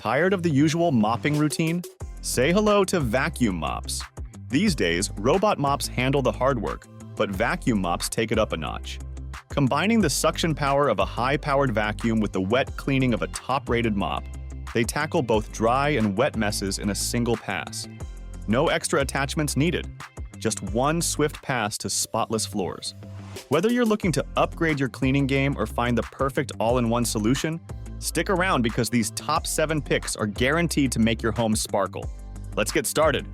Tired of the usual mopping routine? Say hello to vacuum mops. These days, robot mops handle the hard work, but vacuum mops take it up a notch. Combining the suction power of a high-powered vacuum with the wet cleaning of a top-rated mop, they tackle both dry and wet messes in a single pass. No extra attachments needed, just one swift pass to spotless floors. Whether you're looking to upgrade your cleaning game or find the perfect all-in-one solution, stick around because these top 7 picks are guaranteed to make your home sparkle. Let's get started.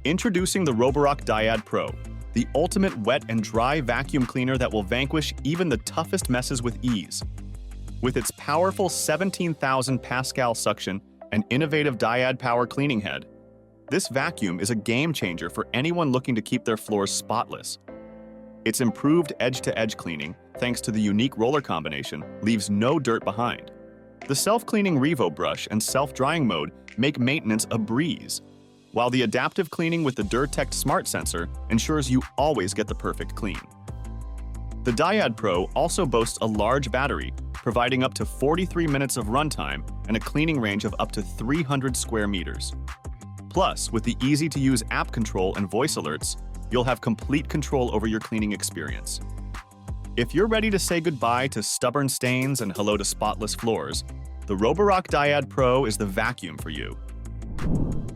Introducing the Roborock Dyad Pro, the ultimate wet and dry vacuum cleaner that will vanquish even the toughest messes with ease. With its powerful 17,000 Pascal suction and innovative Dyad power cleaning head, this vacuum is a game changer for anyone looking to keep their floors spotless. Its improved edge-to-edge cleaning, thanks to the unique roller combination, leaves no dirt behind. The self-cleaning Revo brush and self-drying mode make maintenance a breeze, while the adaptive cleaning with the DurTect Smart Sensor ensures you always get the perfect clean. The Dyad Pro also boasts a large battery, providing up to 43 minutes of runtime and a cleaning range of up to 300 square meters. Plus, with the easy-to-use app control and voice alerts, you'll have complete control over your cleaning experience. If you're ready to say goodbye to stubborn stains and hello to spotless floors, the Roborock Dyad Pro is the vacuum for you.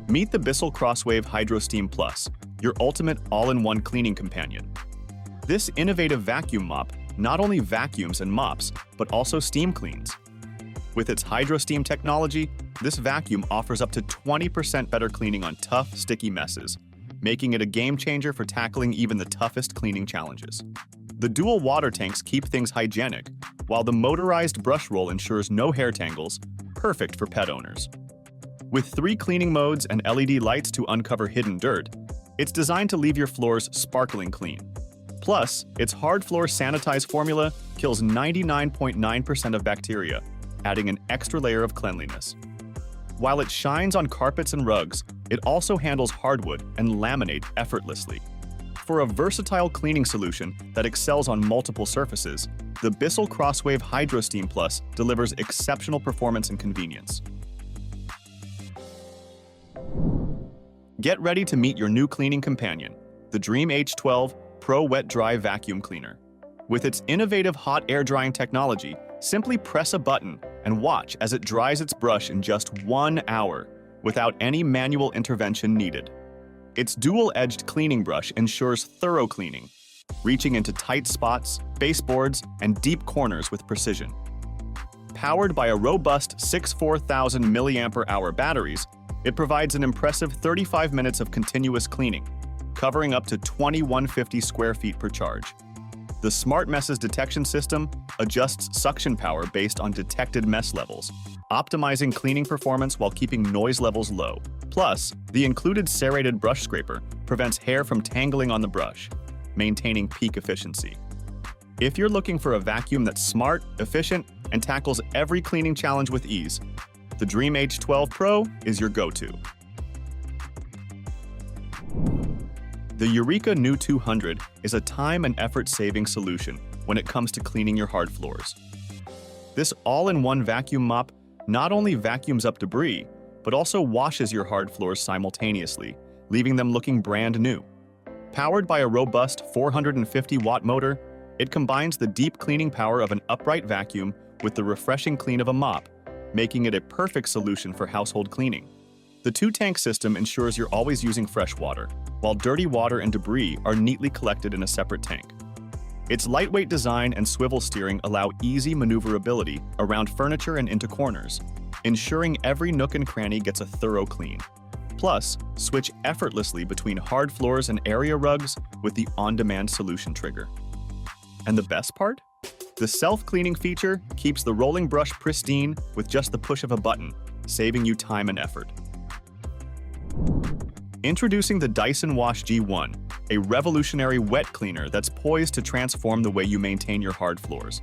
Meet the Bissell Crosswave Hydro Steam Plus, your ultimate all-in-one cleaning companion. This innovative vacuum mop not only vacuums and mops, but also steam cleans. With its Hydro Steam technology, this vacuum offers up to 20% better cleaning on tough, sticky messes, making it a game changer for tackling even the toughest cleaning challenges. The dual water tanks keep things hygienic, while the motorized brush roll ensures no hair tangles, perfect for pet owners. With 3 cleaning modes and LED lights to uncover hidden dirt, it's designed to leave your floors sparkling clean. Plus, its hard floor sanitize formula kills 99.9% of bacteria, adding an extra layer of cleanliness. While it shines on carpets and rugs, it also handles hardwood and laminate effortlessly. For a versatile cleaning solution that excels on multiple surfaces, the Bissell Crosswave Hydro Steam Plus delivers exceptional performance and convenience. Get ready to meet your new cleaning companion, the Dream H12 Pro Wet Dry Vacuum Cleaner. With its innovative hot air drying technology, simply press a button and watch as it dries its brush in just 1 hour, without any manual intervention needed. Its dual-edged cleaning brush ensures thorough cleaning, reaching into tight spots, baseboards, and deep corners with precision. Powered by a robust 64,000 mAh batteries, it provides an impressive 35 minutes of continuous cleaning, covering up to 2,150 square feet per charge. The Smart Messes Detection System adjusts suction power based on detected mess levels, optimizing cleaning performance while keeping noise levels low. Plus, the included serrated brush scraper prevents hair from tangling on the brush, maintaining peak efficiency. If you're looking for a vacuum that's smart, efficient, and tackles every cleaning challenge with ease, the Dream H12 Pro is your go-to. The Eureka New 200 is a time and effort-saving solution when it comes to cleaning your hard floors. This all-in-one vacuum mop not only vacuums up debris, but also washes your hard floors simultaneously, leaving them looking brand new. Powered by a robust 450-watt motor, it combines the deep cleaning power of an upright vacuum with the refreshing clean of a mop, making it a perfect solution for household cleaning. The 2-tank system ensures you're always using fresh water, while dirty water and debris are neatly collected in a separate tank. Its lightweight design and swivel steering allow easy maneuverability around furniture and into corners, ensuring every nook and cranny gets a thorough clean. Plus, switch effortlessly between hard floors and area rugs with the on-demand solution trigger. And the best part? The self-cleaning feature keeps the rolling brush pristine with just the push of a button, saving you time and effort. Introducing the Dyson Wash G1, a revolutionary wet cleaner that's poised to transform the way you maintain your hard floors.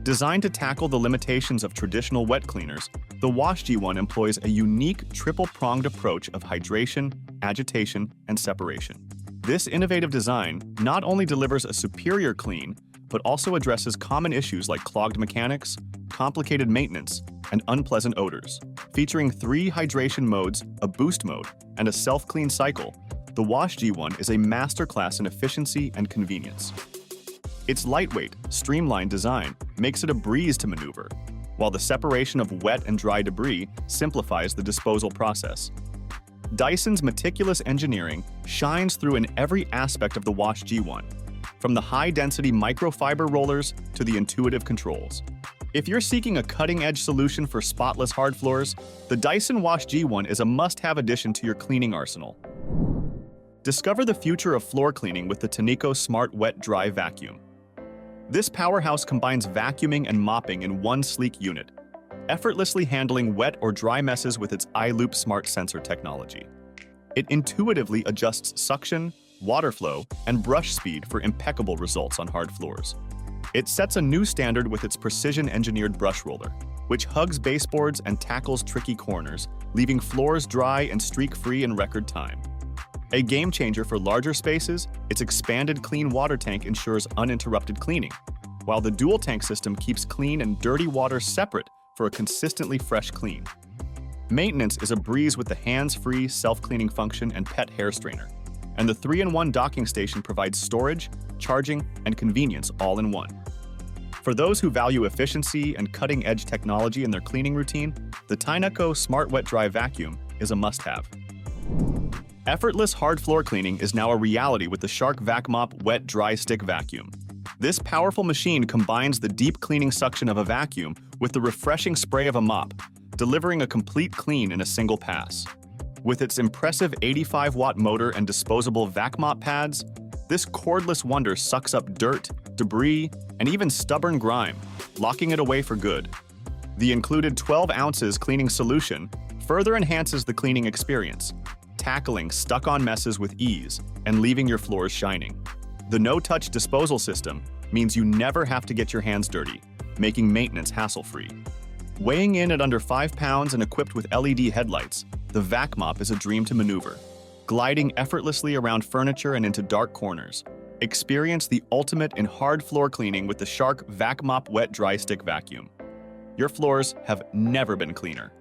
Designed to tackle the limitations of traditional wet cleaners, the Wash G1 employs a unique triple-pronged approach of hydration, agitation, and separation. This innovative design not only delivers a superior clean, but also addresses common issues like clogged mechanics, complicated maintenance, and unpleasant odors. Featuring 3 hydration modes, a boost mode, and a self-clean cycle, the Wash G1 is a masterclass in efficiency and convenience. Its lightweight, streamlined design makes it a breeze to maneuver, while the separation of wet and dry debris simplifies the disposal process. Dyson's meticulous engineering shines through in every aspect of the Wash G1, from the high-density microfiber rollers to the intuitive controls. If you're seeking a cutting-edge solution for spotless hard floors, the Dyson Wash G1 is a must-have addition to your cleaning arsenal. Discover the future of floor cleaning with the Tineco Smart Wet Dry Vacuum. This powerhouse combines vacuuming and mopping in one sleek unit, effortlessly handling wet or dry messes with its iLoop smart sensor technology. It intuitively adjusts suction, water flow, and brush speed for impeccable results on hard floors. It sets a new standard with its precision-engineered brush roller, which hugs baseboards and tackles tricky corners, leaving floors dry and streak-free in record time. A game-changer for larger spaces, its expanded clean water tank ensures uninterrupted cleaning, while the dual-tank system keeps clean and dirty water separate for a consistently fresh clean. Maintenance is a breeze with the hands-free self-cleaning function and pet hair strainer, and the 3-in-1 docking station provides storage, charging, and convenience all in one. For those who value efficiency and cutting-edge technology in their cleaning routine, the Tineco Smart Wet Dry Vacuum is a must-have. Effortless hard floor cleaning is now a reality with the Shark VacMop Wet Dry Stick Vacuum. This powerful machine combines the deep cleaning suction of a vacuum with the refreshing spray of a mop, delivering a complete clean in a single pass. With its impressive 85-watt motor and disposable VacMop pads, this cordless wonder sucks up dirt, debris, and even stubborn grime, locking it away for good. The included 12 ounces cleaning solution further enhances the cleaning experience, tackling stuck-on messes with ease and leaving your floors shining. The no-touch disposal system means you never have to get your hands dirty, making maintenance hassle-free. Weighing in at under 5 pounds and equipped with LED headlights, the VacMop is a dream to maneuver, gliding effortlessly around furniture and into dark corners. Experience the ultimate in hard floor cleaning with the Shark VacMop Wet Dry Stick Vacuum. Your floors have never been cleaner.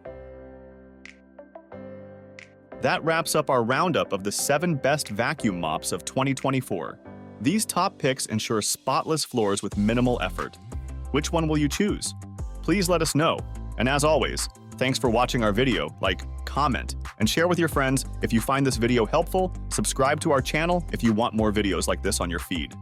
That wraps up our roundup of the 7 best vacuum mops of 2024. These top picks ensure spotless floors with minimal effort. Which one will you choose? Please let us know. And as always, thanks for watching our video. Like, comment, and share with your friends if you find this video helpful. Subscribe to our channel if you want more videos like this on your feed.